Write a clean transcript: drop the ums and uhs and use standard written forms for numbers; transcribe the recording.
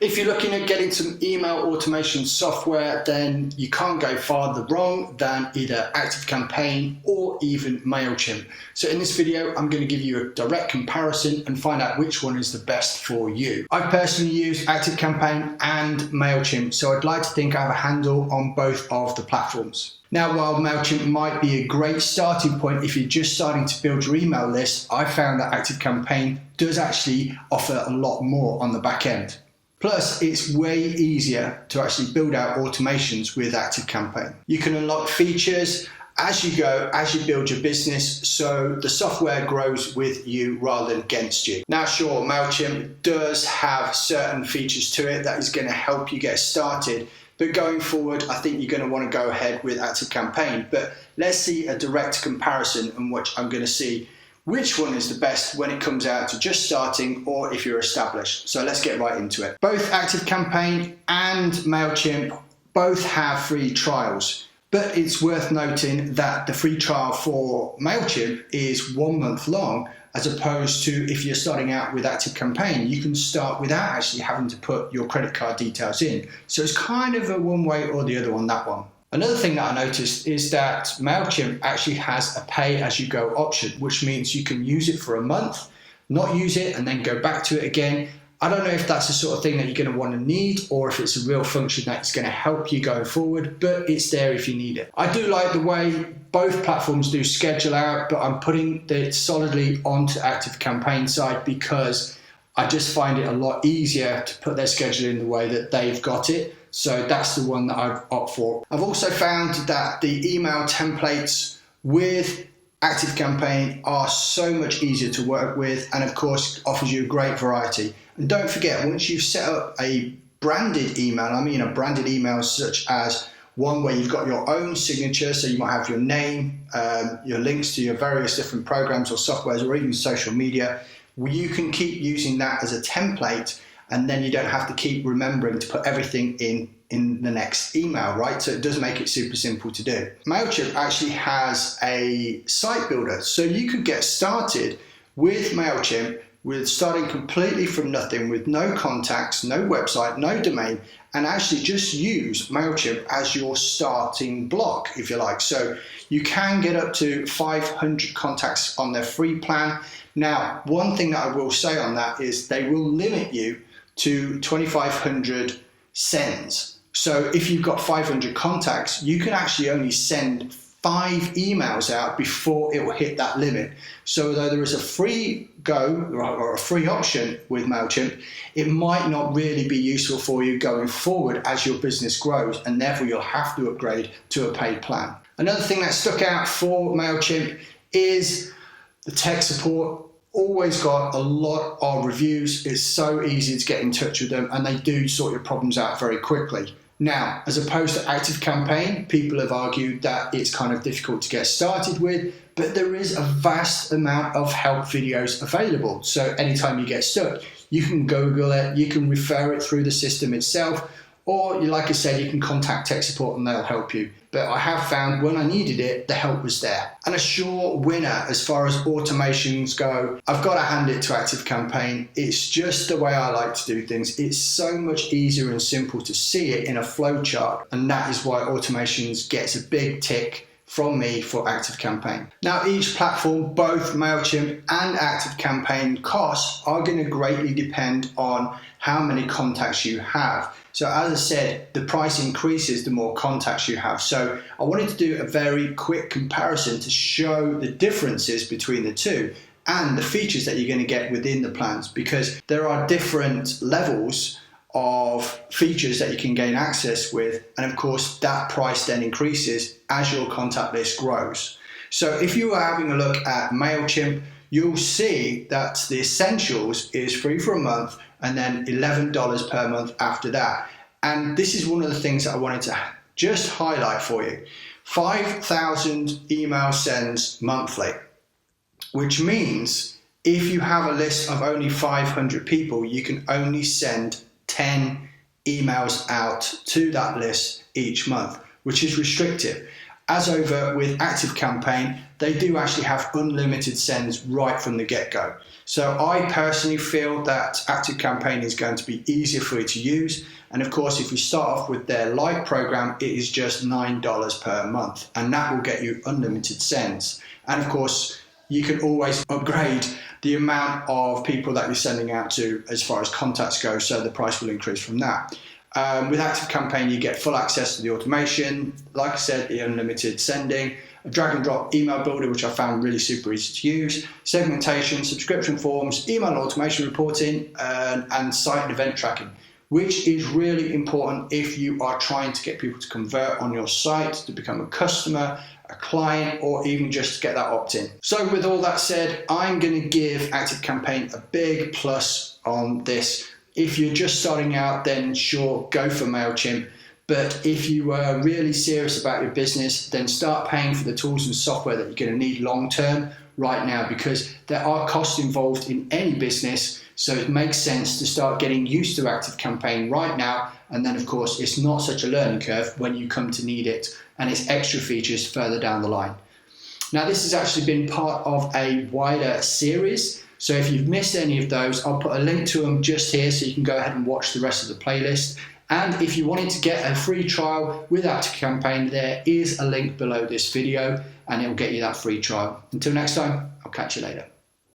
If you're looking at getting some email automation software, then you can't go farther wrong than either ActiveCampaign or even MailChimp. So in this video, I'm going to give you a direct comparison and find out which one is the best for you. I personally use ActiveCampaign and MailChimp, so I'd like to think I have a handle on both of the platforms. Now, while MailChimp might be a great starting point if you're just starting to build your email list, I found that ActiveCampaign does actually offer a lot more on the back end. Plus, it's way easier to actually build out automations with ActiveCampaign. You can unlock features as you go, as you build your business, so the software grows with you rather than against you. Now, sure, MailChimp does have certain features to it that is going to help you get started, but going forward, I think you're going to want to go ahead with ActiveCampaign. But let's see a direct comparison in which I'm going to see which one is the best when it comes out to just starting or if you're established. So let's get right into it. Both ActiveCampaign and MailChimp both have free trials, but it's worth noting that the free trial for MailChimp is 1 month long, as opposed to if you're starting out with ActiveCampaign, you can start without actually having to put your credit card details in. So it's kind of a one way or the other on that one. Another thing that I noticed is that MailChimp actually has a pay-as-you-go option, which means you can use it for a month, not use it, and then go back to it again. I don't know if that's the sort of thing that you're going to want to need or if it's a real function that's going to help you going forward, but it's there if you need it. I do like the way both platforms do schedule out, but I'm putting it solidly onto ActiveCampaign side because I just find it a lot easier to put their schedule in the way that they've got it. So that's the one that I've opted for. I've also found that the email templates with ActiveCampaign are so much easier to work with, and of course offers you a great variety. And don't forget, once you've set up a branded email, I mean a branded email such as one where you've got your own signature, so you might have your name, your links to your various different programs or softwares or even social media, you can keep using that as a template, and then you don't have to keep remembering to put everything in the next email, right? So it does make it super simple to do. MailChimp actually has a site builder, so you could get started with MailChimp with starting completely from nothing, with no contacts, no website, no domain, and actually just use MailChimp as your starting block, if you like. So you can get up to 500 contacts on their free plan. Now, one thing that I will say on that is they will limit you to 2,500 sends. So if you've got 500 contacts, you can actually only send 5 emails out before it will hit that limit. So though there is a free go or a free option with MailChimp, it might not really be useful for you going forward as your business grows, and therefore you'll have to upgrade to a paid plan. Another thing that stuck out for MailChimp is the tech support. Always got a lot of reviews. It's so easy to get in touch with them, and they do sort your problems out very quickly. Now, as opposed to ActiveCampaign, people have argued that it's kind of difficult to get started with, but there is a vast amount of help videos available. So anytime you get stuck, you can Google it, you can refer it through the system itself, or like I said, you can contact tech support and they'll help you. But I have found when I needed it, the help was there. And a sure winner as far as automations go, I've got to hand it to ActiveCampaign. It's just the way I like to do things. It's so much easier and simple to see it in a flowchart. And that is why automations gets a big tick from me for ActiveCampaign. Now, each platform, both MailChimp and ActiveCampaign costs are going to greatly depend on how many contacts you have. So as I said, the price increases the more contacts you have. So I wanted to do a very quick comparison to show the differences between the two and the features that you're going to get within the plans, because there are different levels of features that you can gain access with, and of course that price then increases as your contact list grows. So if you are having a look at MailChimp, you'll see that the Essentials is free for a month and then $11 per month after that. And this is one of the things that I wanted to just highlight for you. 5,000 email sends monthly, which means if you have a list of only 500 people, you can only send 10 emails out to that list each month, which is restrictive. As over with ActiveCampaign, they do actually have unlimited sends right from the get-go. So I personally feel that ActiveCampaign is going to be easier for you to use. And of course, if you start off with their Lite program, it is just $9 per month, and that will get you unlimited sends. And of course, you can always upgrade the amount of people that you're sending out to as far as contacts go, so the price will increase from that. With ActiveCampaign, you get full access to the automation, like I said, the unlimited sending, a drag and drop email builder, which I found really super easy to use, segmentation, subscription forms, email automation reporting, and site and event tracking, which is really important if you are trying to get people to convert on your site, to become a customer, a client, or even just to get that opt-in. So with all that said, I'm going to give ActiveCampaign a big plus on this. If you're just starting out, then sure, go for MailChimp. But if you are really serious about your business, then start paying for the tools and software that you're going to need long term right now, because there are costs involved in any business. So it makes sense to start getting used to ActiveCampaign right now. And then, of course, it's not such a learning curve when you come to need it, and its extra features further down the line. Now, this has actually been part of a wider series. So if you've missed any of those, I'll put a link to them just here so you can go ahead and watch the rest of the playlist. And if you wanted to get a free trial with ActiveCampaign, there is a link below this video and it will get you that free trial. Until next time, I'll catch you later.